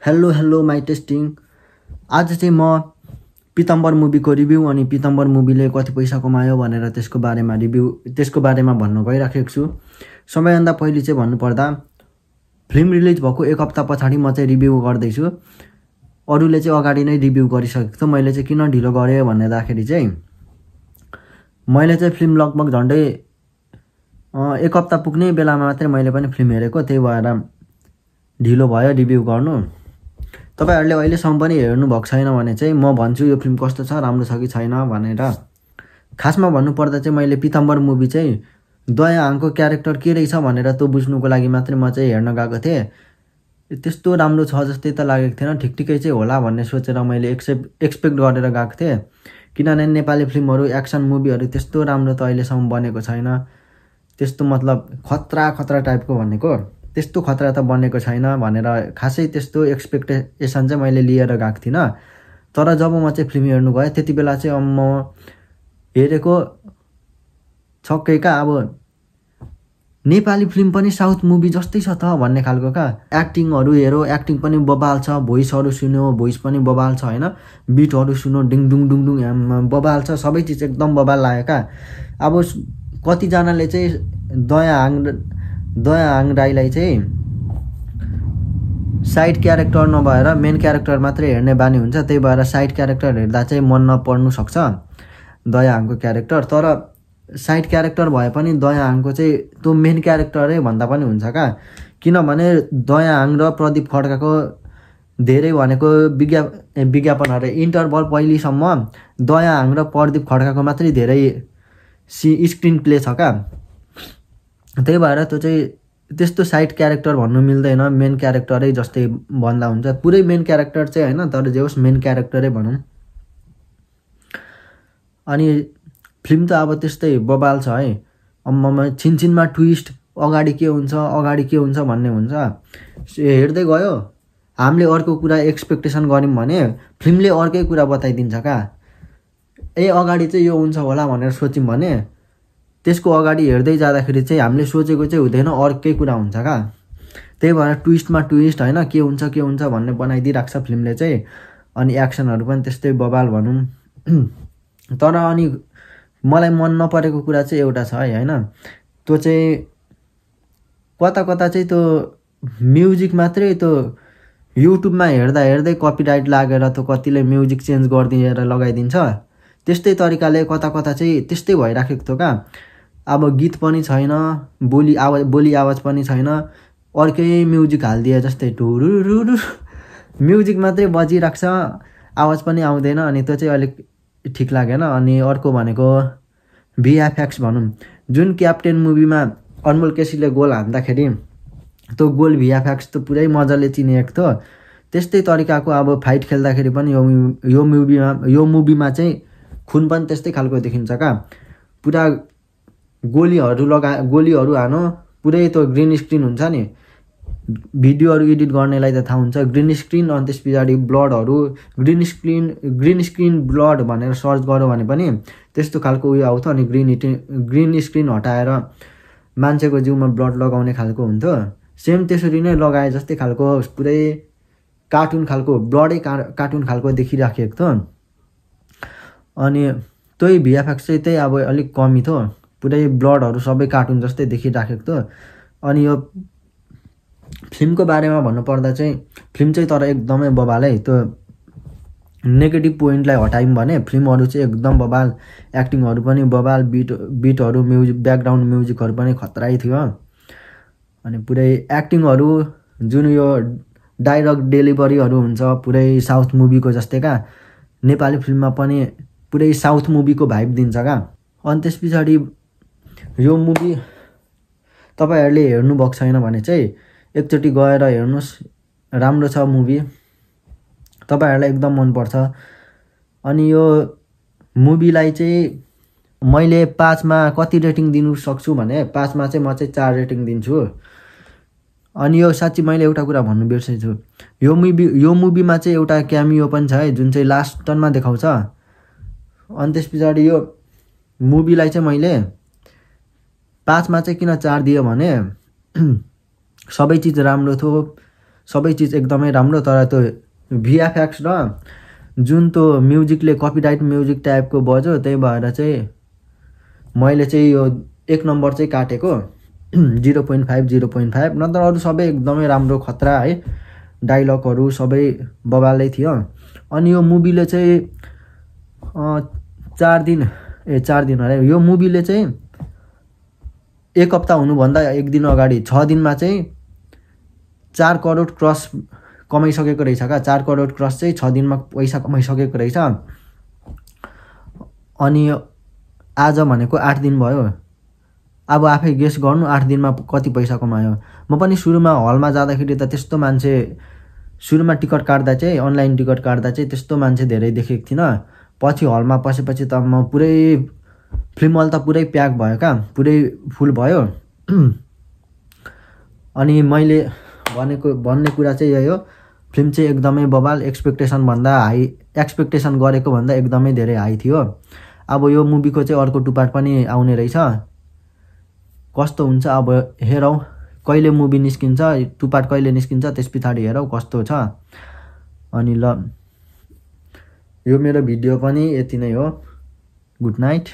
Hello my testing. आज चाहिँ म पीताम्बर मुभीको रिभ्यू अनि पीताम्बर मुभीले कति पैसा कमायो भनेर त्यसको बारेमा भन्न गइराखेको छु। सबैभन्दा पहिले चाहिँ भन्नुपर्दा फिल्म रिलिज भएको एक हप्ता पछाडि म चाहिँ रिभ्यू गर्दैछु। अरूले चाहिँ अगाडि नै रिभ्यू गरिसकेको थियो। मैले चाहिँ किन ढिलो गरेँ भन्दाखेरि चाहिँ मैले चाहिँ फिल्म लगभग झन्डै एक हप्ता पुग्ने बेलामा मात्रै मैले पनि फिल्म हेरेको, त्यही भएर ढिलो भयो रिभ्यू गर्नु। तपाईहरुले अहिलेसम्म पनि हेर्नु भएको छैन भने चाहिँ म भन्छु यो फिल्म कस्तो छ, राम्रो छ कि छैन भनेर। खासमा भन्नुपर्दा चाहिँ मैले पीताम्बर मुभी चाहिँ दया हाङको क्यारेक्टर के रहेछ भनेर त्यो बुझ्नुको लागि मात्रै म चाहिँ हेर्न गएको थिएँ। त्यस्तो राम्रो छ जस्तै त लागेको थिएन, ठिकठिकै चाहिँ होला भन्ने सोचेर मैले एक्सपेक्ट गरेर गएको थिएँ। किनभने नेपाली फिल्महरू एक्सन मुभीहरू त्यस्तो राम्रो त अहिलेसम्म बनेको छैन। त्यस्तो मतलब खतरा टाइपको भनेको त्यस्तो खतरा त बनेको छैन भनेर खासै त्यस्तो एक्सपेक्टेसन चाहिँ मैले लिएर गएको थिइनँ। तर जब म चाहिँ फिल्म हेर्नु गएँ त्यति बेला चाहिँ म हेरेको छक्कै का, अब नेपाली फिल्म पनि साउथ मुभी जस्तै छ त भन्ने खालको का। एक्टिङहरू हेरो, एक्टिङ पनि बबाल छ, भोइसहरू सुन्यो, भोइस पनि बबाल छ हैन, बिटहरू सुन्यो डिङ डुङ डुङ डुङ बबाल छ, सबै चिज एकदम बबाल लाग्यो का। अब कतिजनाले चाहिँ दया हाङ राईलाई चाहिँ साइड क्यारेक्टर नभएर मेन क्यारेक्टर मात्रै हेर्ने बानी हुन्छ, त्यही भएर साइड क्यारेक्टर हेर्दा चाहिँ मन नपर्नु सक्छ दया हाङको क्यारेक्टर। तर साइड क्यारेक्टर भए पनि दया हाङको चाहिँ त्यो मेन क्यारेक्टरै भन्दा पनि हुन्छ का। किनभने दया हाङ र प्रदीप खड्काको धेरै भनेको विज्ञापनहरू इन्टरभल पहिलेसम्म दया हाङ र प्रदीप खड्काको मात्रै धेरै स्क्रिन प्ले छ का। त्यही भएर त्यो चाहिँ त्यस्तो साइड क्यारेक्टर भन्नु मिल्दैन, मेन क्यारेक्टरै जस्तै भन्दा हुन्छ। पुरै मेन क्यारेक्टर चाहिँ हैन, तर जे होस् मेन क्यारेक्टरै भनौँ। अनि फिल्म त अब त्यस्तै बबाल छ है। अम्ममा छिनछिनमा ट्विस्ट, अगाडि के हुन्छ भन्ने हुन्छ। हेर्दै गयो हामीले अर्को कुरा एक्सपेक्टेसन गर्यौँ भने फिल्मले अर्कै कुरा बताइदिन्छ का। अगाडि चाहिँ यो हुन्छ होला भनेर सोच्यौँ भने त्यसको अगाडि हेर्दै जाँदाखेरि चाहिँ हामीले सोचेको चाहिँ हुँदैन, अर्कै कुरा हुन्छ का। त्यही भएर ट्विस्टमा ट्विस्ट हैन, के हुन्छ भन्ने बनाइदिइराख्छ फिल्मले चाहिँ। अनि एक्सनहरू पनि त्यस्तै बबाल भनौँ। तर अनि मलाई मन नपरेको कुरा चाहिँ एउटा छ है हैन, त्यो चाहिँ कता चाहिँ त्यो म्युजिक मात्रै त्यो युट्युबमा हेर्दै कपिराइट लागेर त्यो कतिले म्युजिक चेन्ज गरिदिएर लगाइदिन्छ। त्यस्तै तरिकाले कता चाहिँ त्यस्तै भइराखेको थियो का। अब गीत पनि छैन, बोली आवाज पनि छैन, अर्कै म्युजिक हालिदिए जस्तै टुरुरुरु म्युजिक मात्रै बजिरहेको छ, आवाज पनि आउँदैन। अनि त्यो चाहिँ अलिक ठिक लागेन। अनि अर्को भनेको भिएफएक्स भनौँ, जुन क्याप्टेन मुभीमा अनमोल केसीले गोल हान्दाखेरि त्यो गोल भिएफएक्स त पुरै मजाले चिनिएको थियो। त्यस्तै तरिकाको अब फाइट खेल्दाखेरि पनि यो मुभीमा चाहिँ खुन पनि त्यस्तै खालको देखिन्छ का। पुरा गोलीहरू हानो, पुरै त्यो ग्रिन स्क्रिन हुन्छ नि, भिडियोहरू एडिट गर्नेलाई त थाहा हुन्छ ग्रिन स्क्रिन। अनि त्यस पछाडि ब्लडहरू ग्रिन स्क्रिन ब्लड भनेर सर्च गऱ्यो भने पनि त्यस्तो खालको उयो आउँथ्यो। अनि ग्रिन स्क्रिन हटाएर मान्छेको जिउमा ब्लड लगाउने खालको हुन्थ्यो। सेम त्यसरी नै लगाए जस्तै खालको पुरै कार्टुन खालको, ब्लडै कार्टुन खालको देखिराखेको थियो। अनि त्यही भिएफएक्स चाहिँ त्यही अब अलिक कमी थियो, पुरै ब्लडहरू सबै कार्टुन जस्तै देखिराखेको थियो। अनि यो फिल्मको बारेमा भन्नुपर्दा चाहिँ फिल्म चाहिँ तर एकदमै बबाल है। त्यो नेगेटिभ पोइन्टलाई हटायौँ भने फिल्महरू चाहिँ एकदम बबाल, एक्टिङहरू पनि बबाल, बिटहरू म्युजिक ब्याकग्राउन्ड म्युजिकहरू पनि खतरै थियो। अनि पुरै एक्टिङहरू जुन यो डायलग डेलिभरीहरू हुन्छ पुरै साउथ मुभीको जस्तै का। नेपाली फिल्ममा पनि पुरै साउथ मुभीको भाइब दिन्छ का। अनि त्यस पछाडि यो मुभी तपाईहरुले हेर्नु भएको छैन भने चाहिँ एकचोटि गएर हेर्नुस्, राम्रो छ मुभी, तपाईहरुलाई एकदम मनपर्छ। अनि यो मुभीलाई चाहिँ मैले 5 मा कति रेटिङ दिनु सक्छु भने 5 मा चाहिँ म चाहिँ 4 रेटिङ दिन्छु। अनि यो साँच्चै मैले एउटा कुरा भन्नु बिर्सेछु, यो मुभीमा चाहिँ एउटा क्यामियो पनि छ है, जुन चाहिँ लास्ट टर्नमा देखाउँछ। अनि त्यस पछाडि यो मुभीलाई चाहिँ मैले 5 मा चाहिँ किन 4 दियो भने सबै चिज राम्रो थियो, सबै चिज एकदमै राम्रो। तर त्यो VFX र जुन त्यो म्युजिकले कपिराइट म्युजिक टाइपको बज्यो, त्यही भएर चाहिँ मैले चाहिँ यो 1 नम्बर चाहिँ काटेको 0.5 नत्र अरू सबै एकदमै राम्रो खतरा है। डाइलगहरू सबै बबालै थियो। अनि यो मुभीले चाहिँ 4 दिन अरे, यो मुभीले चाहिँ 1 हप्ता हुनुभन्दा 1 दिन अगाडि 6 दिनमा चाहिँ 4 करोड क्रस कमाइसकेको रहेछ क्या। 4 करोड क्रस चाहिँ 6 दिनमा पैसा कमाइसकेको रहेछ। अनि आज भनेको 8 दिन भयो। अब आफै गेस गर्नु 8 दिनमा कति पैसा कमायो। म पनि सुरुमा हलमा जाँदाखेरि त त्यस्तो मान्छे, सुरुमा टिकट काट्दा चाहिँ अनलाइन टिकट काट्दा चाहिँ त्यस्तो मान्छे धेरै देखेको थिइनँ। पछि हलमा पसेपछि त म पुरै फिल्म हल त पुरै प्याक भयो क्या, पुरै फुल भयो। अनि मैले भन्ने कुरा चाहिँ यही हो, फिल्म चाहिँ एकदमै बबाल, एक्सपेक्टेसन गरेको भन्दा एकदमै धेरै हाई थियो। अब यो मुभीको चाहिँ अर्को 2 पार्ट पनि आउने रहेछ। कस्तो हुन्छ अब हेरौँ, कहिले मुभी निस्किन्छ, 2 पार्ट कहिले निस्किन्छ, त्यस पछाडि हेरौँ कस्तो छ। अनि ल, यो मेरो भिडियो पनि यति नै हो। Good night.